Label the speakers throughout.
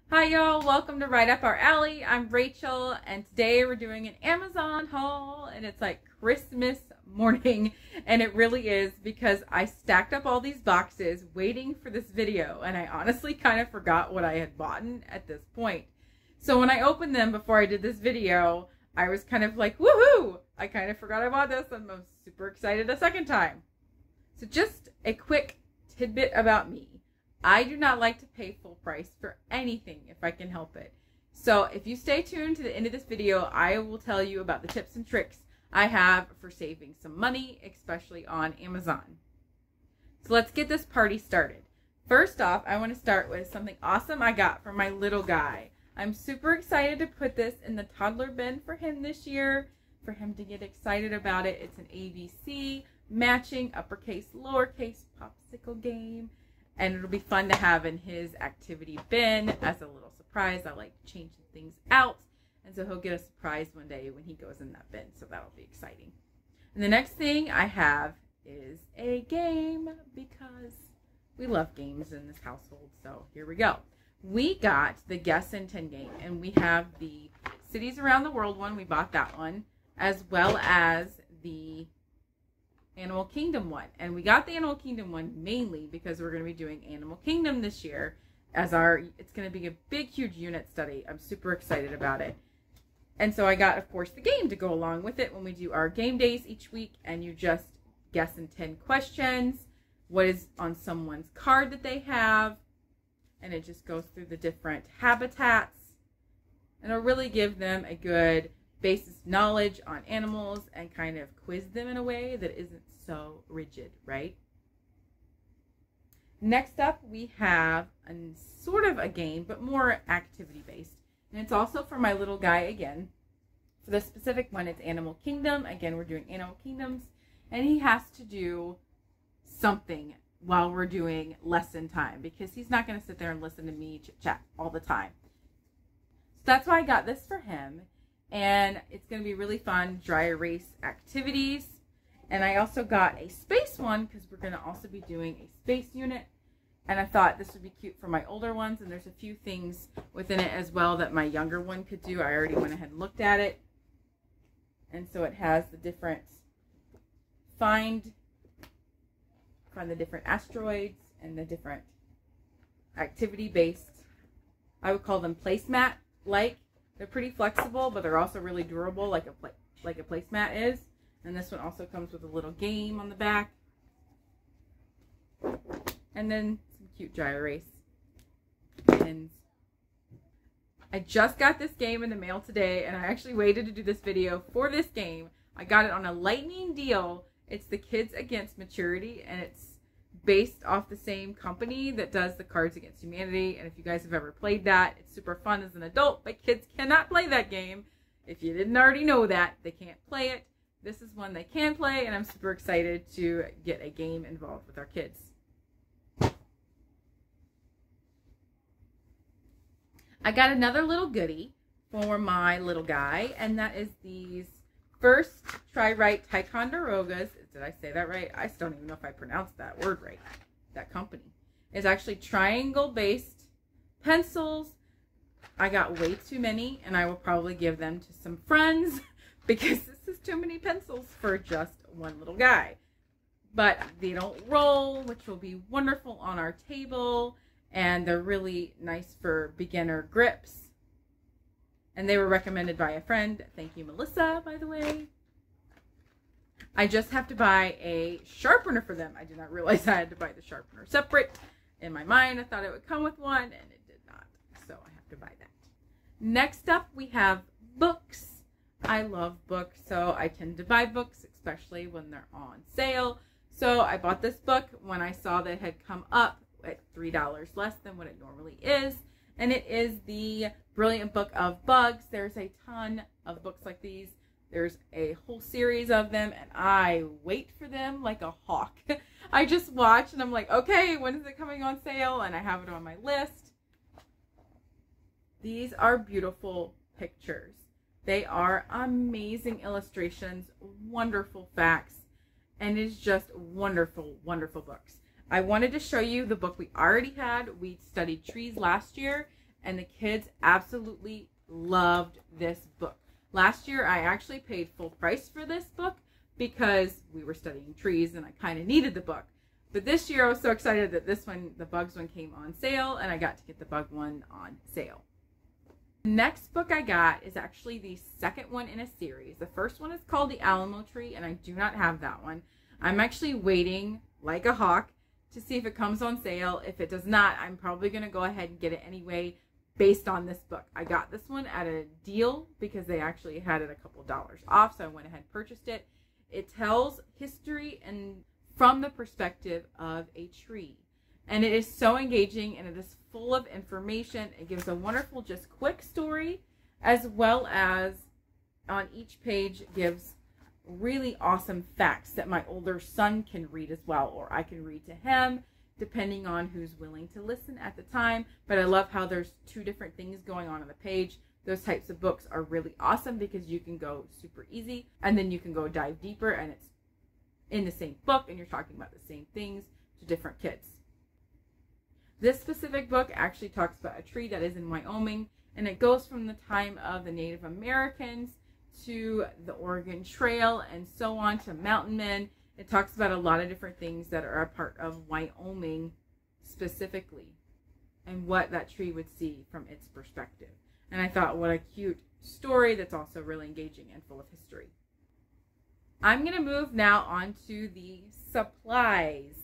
Speaker 1: Hi y'all, welcome to Right Up Our Alley. I'm Rachel and today we're doing an Amazon haul and it's like Christmas morning, and it really is because I stacked up all these boxes waiting for this video and I honestly kind of forgot what I had bought at this point. So when I opened them before I did this video, I was kind of like, woohoo! I kind of forgot I bought this and I'm super excited a second time. So just a quick tidbit about me. I do not like to pay full price for anything if I can help it. So if you stay tuned to the end of this video, I will tell you about the tips and tricks I have for saving some money, especially on Amazon. So let's get this party started. First off, I want to start with something awesome I got for my little guy. I'm super excited to put this in the toddler bin for him this year, for him to get excited about it. It's an ABC matching uppercase, lowercase popsicle game. And it'll be fun to have in his activity bin as a little surprise. I like changing things out. And so he'll get a surprise one day when he goes in that bin. So that'll be exciting. And the next thing I have is a game because we love games in this household. So here we go. We got the Guess and 10 game. And we have the Cities Around the World one. We bought that one. As well as the Animal Kingdom one. And we got the Animal Kingdom one mainly because we're going to be doing Animal Kingdom this year as it's going to be a big, huge unit study. I'm super excited about it. And so I got, of course, the game to go along with it when we do our game days each week. And you just guess in 10 questions what is on someone's card that they have. And it just goes through the different habitats. And it'll really give them a good basis knowledge on animals and kind of quiz them in a way that isn't so rigid, right? Next up, we have a sort of a game, but more activity based. And it's also for my little guy again. For the specific one, it's Animal Kingdom. Again, we're doing Animal Kingdoms. And he has to do something while we're doing lesson time because he's not going to sit there and listen to me chit chat all the time. So that's why I got this for him. And it's going to be really fun dry erase activities. And I also got a space one because we're going to also be doing a space unit. And I thought this would be cute for my older ones. And there's a few things within it as well that my younger one could do. I already went ahead and looked at it. And so it has the different find the different asteroids and the different activity based. I would call them placemat like. They're pretty flexible, but they're also really durable like a placemat is. And this one also comes with a little game on the back. And then some cute dry erase pins. I just got this game in the mail today, and I actually waited to do this video for this game. I got it on a lightning deal. It's the Kids Against Maturity, and it's based off the same company that does the Cards Against Humanity. And if you guys have ever played that, it's super fun as an adult, but kids cannot play that game. If you didn't already know that, they can't play it. This is one they can play, and I'm super excited to get a game involved with our kids. I got another little goodie for my little guy, and that is these first TriWrite Ticonderogas. Did I say that right? I still don't even know if I pronounced that word right. That company is actually triangle-based pencils. I got way too many, and I will probably give them to some friends because this is too many pencils for just one little guy. But they don't roll, which will be wonderful on our table, and they're really nice for beginner grips. And they were recommended by a friend. Thank you, Melissa, by the way. I just have to buy a sharpener for them. I did not realize I had to buy the sharpener separate. In my mind, I thought it would come with one, and it did not. So I have to buy that. Next up, we have books. I love books, so I tend to buy books, especially when they're on sale. So I bought this book when I saw that it had come up at $3 less than what it normally is. And it is the Brilliant Book of Bugs. There's a ton of books like these. There's a whole series of them, and I wait for them like a hawk. I just watch, and I'm like, okay, when is it coming on sale? And I have it on my list. These are beautiful pictures. They are amazing illustrations, wonderful facts, and it's just wonderful, wonderful books. I wanted to show you the book we already had. We studied trees last year, and the kids absolutely loved this book. Last year, I actually paid full price for this book because we were studying trees and I kind of needed the book. But this year, I was so excited that this one, the bugs one, came on sale, and I got to get the bug one on sale. The next book I got is actually the second one in a series. The first one is called The Alamo Tree, and I do not have that one. I'm actually waiting like a hawk to see if it comes on sale. If it does not, I'm probably going to go ahead and get it anyway based on this book. I got this one at a deal because they actually had it a couple dollars off, so I went ahead and purchased it. It tells history and from the perspective of a tree. And it is so engaging, and it is full of information. It gives a wonderful, just quick story, as well as on each page gives really awesome facts that my older son can read as well, or I can read to him, depending on who's willing to listen at the time. But I love how there's two different things going on the page. Those types of books are really awesome because you can go super easy, and then you can go dive deeper, and it's in the same book, and you're talking about the same things to different kids. This specific book actually talks about a tree that is in Wyoming, and it goes from the time of the Native Americans to the Oregon Trail and so on to mountain men. It talks about a lot of different things that are a part of Wyoming specifically and what that tree would see from its perspective. And I thought, what a cute story that's also really engaging and full of history. I'm going to move now on to the supplies.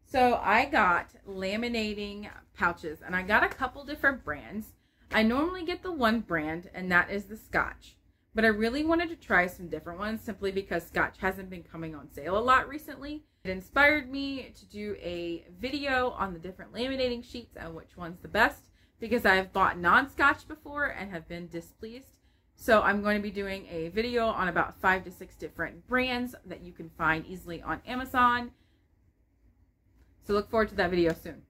Speaker 1: So I got laminating pouches, and I got a couple different brands. I normally get the one brand, and that is the Scotch. But I really wanted to try some different ones simply because Scotch hasn't been coming on sale a lot recently. It inspired me to do a video on the different laminating sheets and which one's the best, because I've bought non-Scotch before and have been displeased. So I'm going to be doing a video on about 5 to 6 different brands that you can find easily on Amazon. So look forward to that video soon.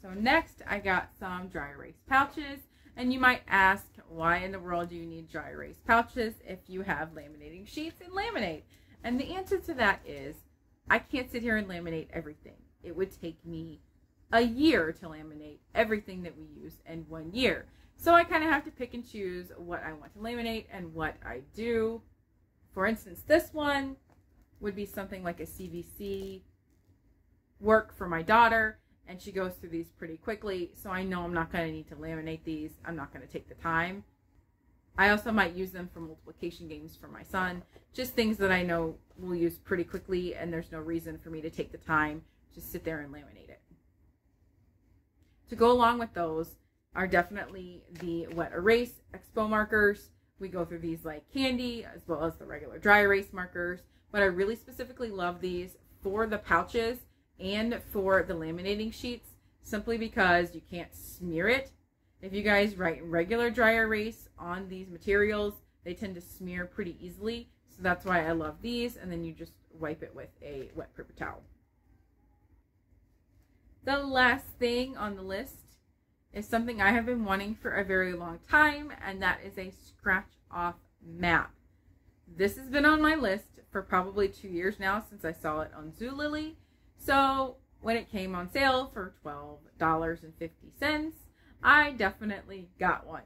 Speaker 1: So next I got some dry erase pouches. And you might ask, why in the world do you need dry erase pouches if you have laminating sheets and laminate? And the answer to that is, I can't sit here and laminate everything. It would take me a year to laminate everything that we use in 1 year. So I kind of have to pick and choose what I want to laminate and what I do. For instance, this one would be something like a CVC work for my daughter, and she goes through these pretty quickly, so I know I'm not going to need to laminate these. I'm not going to take the time. I also might use them for multiplication games for my son, just things that I know we'll use pretty quickly, and there's no reason for me to take the time to sit there and laminate it. To go along with those are definitely the wet erase Expo markers. We go through these like candy, as well as the regular dry erase markers, but I really specifically love these for the pouches and for the laminating sheets, simply because you can't smear it. If you guys write regular dry erase on these materials, they tend to smear pretty easily. So that's why I love these, and then you just wipe it with a wet paper towel. The last thing on the list is something I have been wanting for a very long time, and that is a scratch off map. This has been on my list for probably 2 years now, since I saw it on Zulily. So when it came on sale for $12.50, I definitely got one.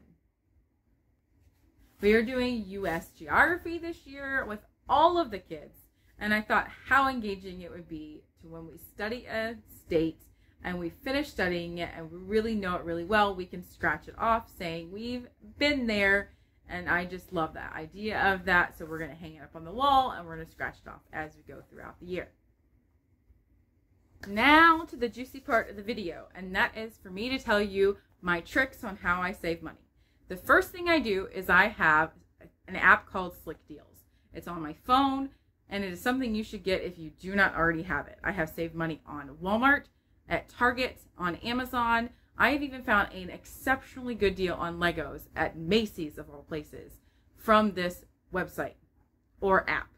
Speaker 1: We are doing U.S. geography this year with all of the kids, and I thought how engaging it would be to, when we study a state and we finish studying it and we really know it really well, we can scratch it off saying we've been there. And I just love that idea of that. So we're going to hang it up on the wall, and we're going to scratch it off as we go throughout the year. Now to the juicy part of the video, and that is for me to tell you my tricks on how I save money. The first thing I do is I have an app called Slick Deals. It's on my phone, and it is something you should get if you do not already have it. I have saved money on Walmart, at Target, on Amazon. I have even found an exceptionally good deal on Legos at Macy's, of all places, from this website or app.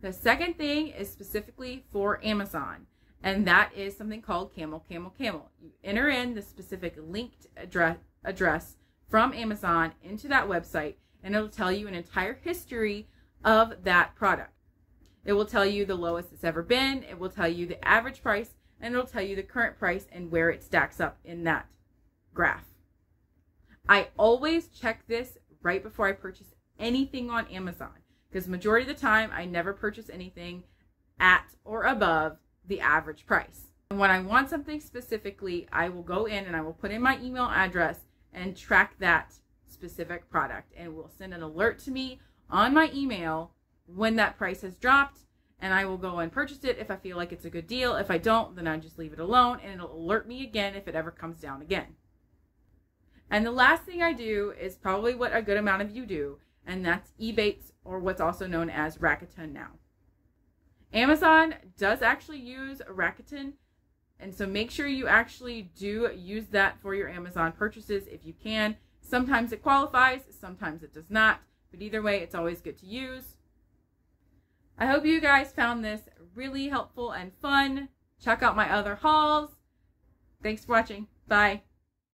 Speaker 1: The second thing is specifically for Amazon, and that is something called Camel, Camel, Camel. You enter in the specific linked address from Amazon into that website, and it'll tell you an entire history of that product. It will tell you the lowest it's ever been. It will tell you the average price, and it'll tell you the current price and where it stacks up in that graph. I always check this right before I purchase anything on Amazon, because majority of the time I never purchase anything at or above the average price. And when I want something specifically, I will go in and I will put in my email address and track that specific product, and it will send an alert to me on my email when that price has dropped, and I will go and purchase it if I feel like it's a good deal. If I don't, then I just leave it alone, and it'll alert me again if it ever comes down again. And the last thing I do is probably what a good amount of you do, and that's Ebates, or what's also known as Rakuten now. Amazon does actually use Rakuten, and so make sure you actually do use that for your Amazon purchases if you can. Sometimes it qualifies, sometimes it does not, but either way, it's always good to use. I hope you guys found this really helpful and fun. Check out my other hauls. Thanks for watching. Bye.